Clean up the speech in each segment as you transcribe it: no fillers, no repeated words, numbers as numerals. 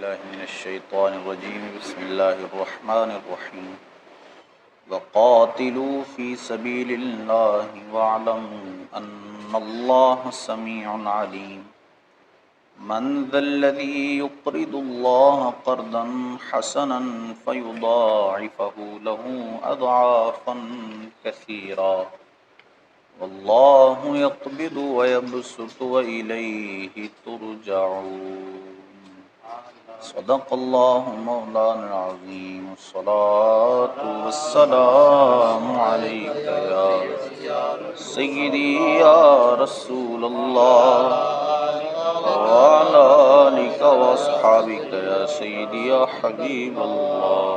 بالله من الشيطان الرجيم بسم الله الرحمن الرحيم وقاتلوا في سبيل الله واعلموا أن الله سميع عليم من ذا الذي يقرض الله قرضا حسنا فيضاعفه له أضعافا كثيرا والله يقبض ويبسط وإليه ترجعون صدق الله مولانا العظيم الصلاة والسلام عليك يا سيدي يا رسول الله وعلى آلك وأصحابك يا سيدي يا حبيب الله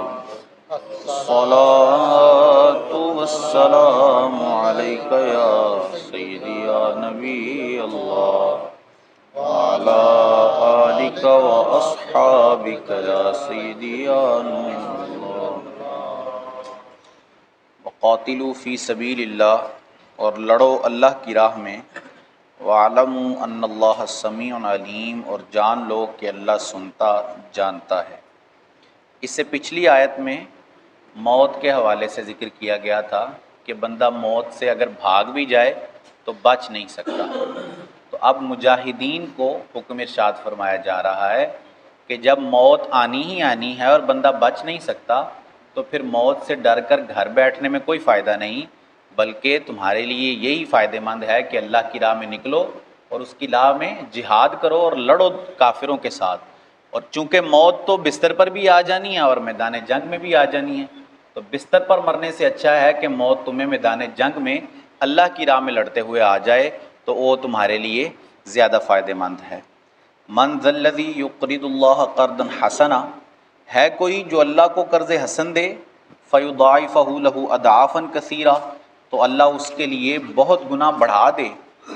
الصلاة والسلام عليك يا سيدي يا نبي الله وعلى آلك وأصحابك يا سيدي يا نور الله وقاتلوا في سبيل اللہ، اور لڑو اللہ کی راہ میں، وَاعْلَمُوا أَنَّ اللَّهَ سَمِيعٌ عَلِيمٌ، اور جان لو کہ اللہ سنتا جانتا ہے۔ اس سے پچھلی آیت میں موت کے حوالے سے ذکر کیا گیا تھا کہ بندہ موت سے اگر بھاگ بھی جائے تو بچ نہیں سکتا۔ تو اب مجاہدین کو حکم ارشاد فرمایا جا رہا ہے کہ جب موت آنی ہی آنی ہے اور بندہ بچ نہیں سکتا تو پھر موت سے ڈر کر گھر بیٹھنے میں کوئی فائدہ نہیں، بلکہ تمہارے لیے یہی فائدہ مند ہے کہ اللہ کی راہ میں نکلو اور اس کی راہ میں جہاد کرو اور لڑو کافروں کے ساتھ۔ اور چونکہ موت تو بستر پر بھی آ جانی ہے اور میدان جنگ میں بھی آ جانی ہے، تو بستر پر مرنے سے اچھا ہے کہ موت تمہیں میدان جنگ میں اللہ کی راہ میں لڑتے ہوئے آ جائے، تو وہ تمہارے لیے زیادہ فائدہ مند ہے۔ من ذا الذی یقرض اللہ قرضا حسنا، ہے کوئی جو اللہ کو قرض حسن دے، فیضاعفہ لہ اضعافا کثیرا، تو اللہ اس کے لیے بہت گنا بڑھا دے۔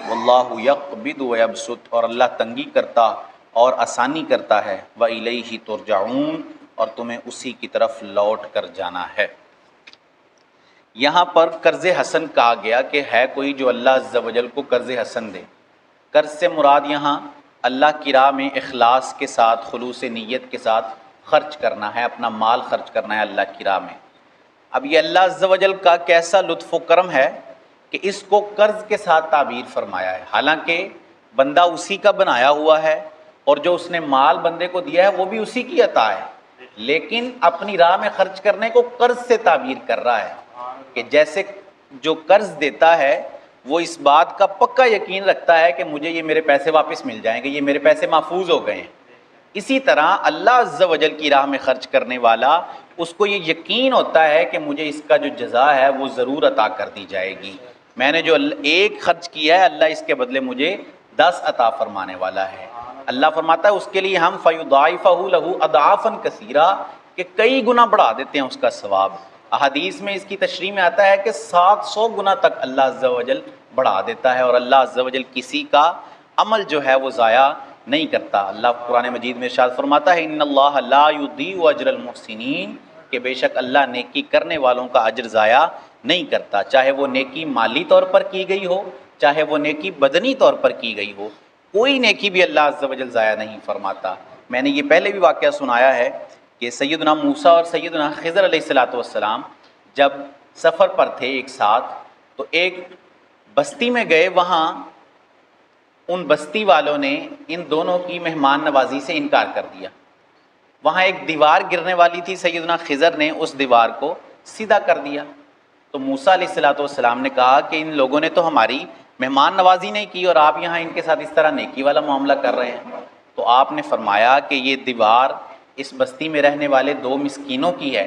واللہ یقبض ویبسط، اور اللہ تنگی کرتا اور آسانی کرتا ہے۔ وإلیہ ترجعون، اور تمہیں اسی کی طرف لوٹ کر جانا ہے۔ یہاں پر قرض حسن کہا گیا کہ ہے کوئی جو اللہ عز و جل کو قرض حسن دے۔ قرض سے مراد یہاں اللہ کی راہ میں اخلاص کے ساتھ، خلوص نیت کے ساتھ خرچ کرنا ہے، اپنا مال خرچ کرنا ہے اللہ کی راہ میں۔ اب یہ اللہ عز و جل کا کیسا لطف و کرم ہے کہ اس کو قرض کے ساتھ تعبیر فرمایا ہے، حالانکہ بندہ اسی کا بنایا ہوا ہے اور جو اس نے مال بندے کو دیا ہے وہ بھی اسی کی عطا ہے، لیکن اپنی راہ میں خرچ کرنے کو قرض سے تعبیر کر رہا ہے کہ جیسے جو قرض دیتا ہے وہ اس بات کا پکا یقین رکھتا ہے کہ مجھے یہ میرے پیسے واپس مل جائیں گے، یہ میرے پیسے محفوظ ہو گئے ہیں۔ اسی طرح اللہ عز و جل کی راہ میں خرچ کرنے والا، اس کو یہ یقین ہوتا ہے کہ مجھے اس کا جو جزا ہے وہ ضرور عطا کر دی جائے گی۔ میں نے جو ایک خرچ کیا ہے، اللہ اس کے بدلے مجھے 10 عطا فرمانے والا ہے۔ اللہ فرماتا ہے اس کے لیے ہم فیضاعفہ لہ اضعافا کثیرا، کہ کئی گنا بڑھا دیتے ہیں اس کا ثواب۔ احادیث میں اس کی تشریح میں آتا ہے کہ 700 گنا تک اللہ عز و جل بڑھا دیتا ہے، اور اللہ عز و جل کسی کا عمل جو ہے وہ ضائع نہیں کرتا۔ اللہ قرآن مجید میں ارشاد فرماتا ہے ان اللہ لا یضیع اجر المحسنین، کہ بے شک اللہ نیکی کرنے والوں کا اجر ضائع نہیں کرتا، چاہے وہ نیکی مالی طور پر کی گئی ہو، چاہے وہ نیکی بدنی طور پر کی گئی ہو، کوئی نیکی بھی اللہ عز و جل ضائع نہیں فرماتا۔ میں نے یہ پہلے بھی واقعہ سنایا ہے کہ سیدنا موسیٰ اور سیدنا خضر علیہ السلام جب سفر پر تھے ایک ساتھ، تو ایک بستی میں گئے، وہاں ان بستی والوں نے ان دونوں کی مہمان نوازی سے انکار کر دیا۔ وہاں ایک دیوار گرنے والی تھی، سیدنا خضر نے اس دیوار کو سیدھا کر دیا۔ تو موسیٰ علیہ السلام نے کہا کہ ان لوگوں نے تو ہماری مہمان نوازی نہیں کی اور آپ یہاں ان کے ساتھ اس طرح نیکی والا معاملہ کر رہے ہیں۔ تو آپ نے فرمایا کہ یہ دیوار اس بستی میں رہنے والے 2 مسکینوں کی ہے،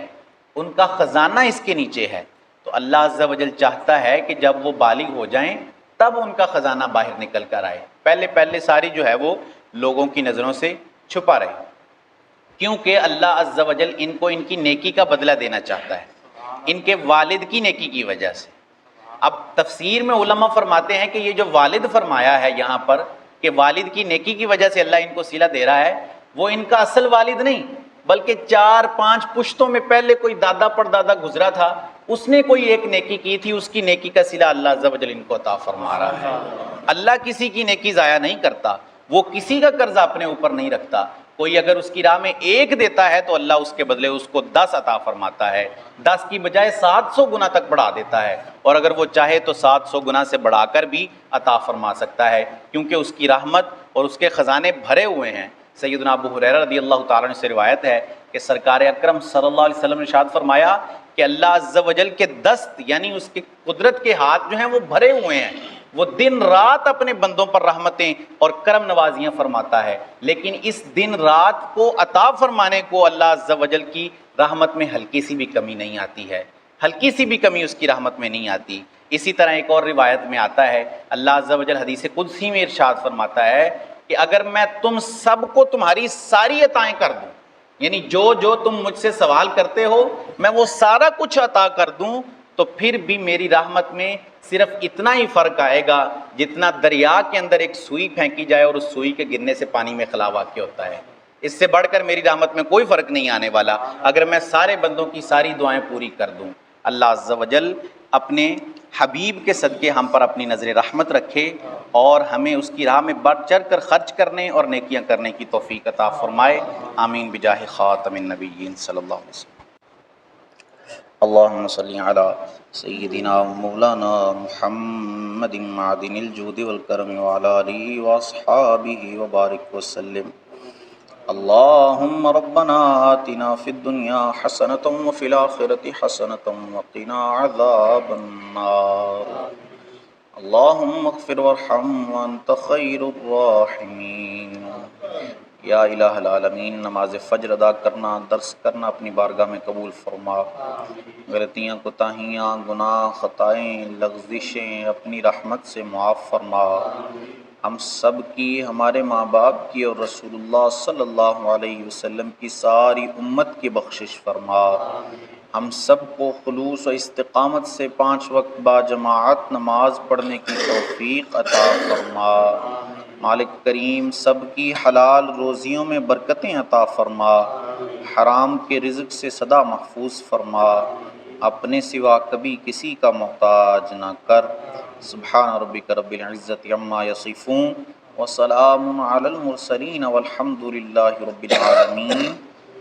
ان کا خزانہ اس کے نیچے ہے، تو اللہ عز و جل چاہتا ہے کہ جب وہ بالغ ہو جائیں تب ان کا خزانہ باہر نکل کر آئے، پہلے ساری جو ہے وہ لوگوں کی نظروں سے چھپا رہے، کیونکہ اللہ عز و جل ان کو ان کی نیکی کا بدلہ دینا چاہتا ہے، ان کے والد کی نیکی کی وجہ سے۔ اب تفسیر میں علماء فرماتے ہیں کہ یہ جو والد فرمایا ہے یہاں پر کہ والد کی نیکی کی وجہ سے اللہ ان کو صلہ دے رہا ہے، وہ ان کا اصل والد نہیں، بلکہ 4-5 پشتوں میں پہلے کوئی دادا پردادا گزرا تھا، اس نے کوئی ایک نیکی کی تھی، اس کی نیکی کا صلہ اللہ عز و جل ان کو عطا فرما رہا ہے۔ اللہ کسی کی نیکی ضائع نہیں کرتا، وہ کسی کا قرض اپنے اوپر نہیں رکھتا، کوئی اگر اس کی راہ میں 1 دیتا ہے تو اللہ اس کے بدلے اس کو 10 عطا فرماتا ہے، 10 کی بجائے 700 گنا تک بڑھا دیتا ہے، اور اگر وہ چاہے تو 700 گنا سے بڑھا کر بھی عطا فرما سکتا ہے، کیونکہ اس کی رحمت اور اس کے خزانے بھرے ہوئے ہیں۔ سیدنا ابو ہریرہ رضی اللہ تعالیٰ عنہ سے روایت ہے کہ سرکار اکرم صلی اللہ علیہ وسلم نے ارشاد فرمایا کہ اللہ عز و جل کے دست یعنی اس کی قدرت کے ہاتھ جو ہیں وہ بھرے ہوئے ہیں، وہ دن رات اپنے بندوں پر رحمتیں اور کرم نوازیاں فرماتا ہے، لیکن اس دن رات کو عطا فرمانے کو اللہ عز و جل کی رحمت میں ہلکی سی بھی کمی نہیں آتی ہے، ہلکی سی بھی کمی اس کی رحمت میں نہیں آتی۔ اسی طرح ایک اور روایت میں آتا ہے، اللہ عز و جل حدیث قدسی میں ارشاد فرماتا ہے کہ اگر میں تم سب کو تمہاری ساری عطائیں کر دوں، یعنی جو تم مجھ سے سوال کرتے ہو میں وہ سارا کچھ عطا کر دوں، تو پھر بھی میری رحمت میں صرف اتنا ہی فرق آئے گا جتنا دریا کے اندر ایک سوئی پھینکی جائے اور اس سوئی کے گرنے سے پانی میں خلا واقع ہوتا ہے۔ اس سے بڑھ کر میری رحمت میں کوئی فرق نہیں آنے والا اگر میں سارے بندوں کی ساری دعائیں پوری کر دوں۔ اللہ عز و جل اپنے حبیب کے صدقے ہم پر اپنی نظر رحمت رکھے اور ہمیں اس کی راہ میں بڑھ چڑھ کر خرچ کرنے اور نیکیاں کرنے کی توفیق عطا فرمائے، آمین بجاہ خاتم النبیین صلی اللہ علیہ وسلم۔ اللہم صلی علی سیدنا و مولانا محمد معدن الجود والکرم وعلی آلہ واصحابہ وبارک وسلم۔ اللہم ربنا آتنا فی الدنیا حسنۃ وفی الآخرۃ حسنۃ وقنا عذاب النار۔ اللہم اغفر وارحم وانت خیر الراحمین۔ یا الہ العالمین، نماز فجر ادا کرنا، درس کرنا اپنی بارگاہ میں قبول فرما، غلطیاں کوتاہیاں گناہ خطائیں لغزشیں اپنی رحمت سے معاف فرما، ہم سب کی، ہمارے ماں باپ کی اور رسول اللہ صلی اللہ علیہ وسلم کی ساری امت کی بخشش فرما، ہم سب کو خلوص و استقامت سے 5 وقت با جماعت نماز پڑھنے کی توفیق عطا فرما، مالک کریم سب کی حلال روزیوں میں برکتیں عطا فرما، حرام کے رزق سے سدا محفوظ فرما، اپنے سوا کبھی کسی کا محتاج نہ کر۔ سبحان ربک رب العزت عما یصفون وسلام علی المرسلین والحمد للہ رب العالمین،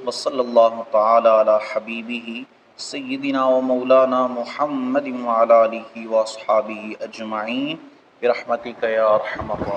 وصلی اللہ تعالی علی حبیبہ سیدنا و مولانا محمد وعلی آلہ واصحابہ اجمعین برحمتک یا ارحم الراحمین۔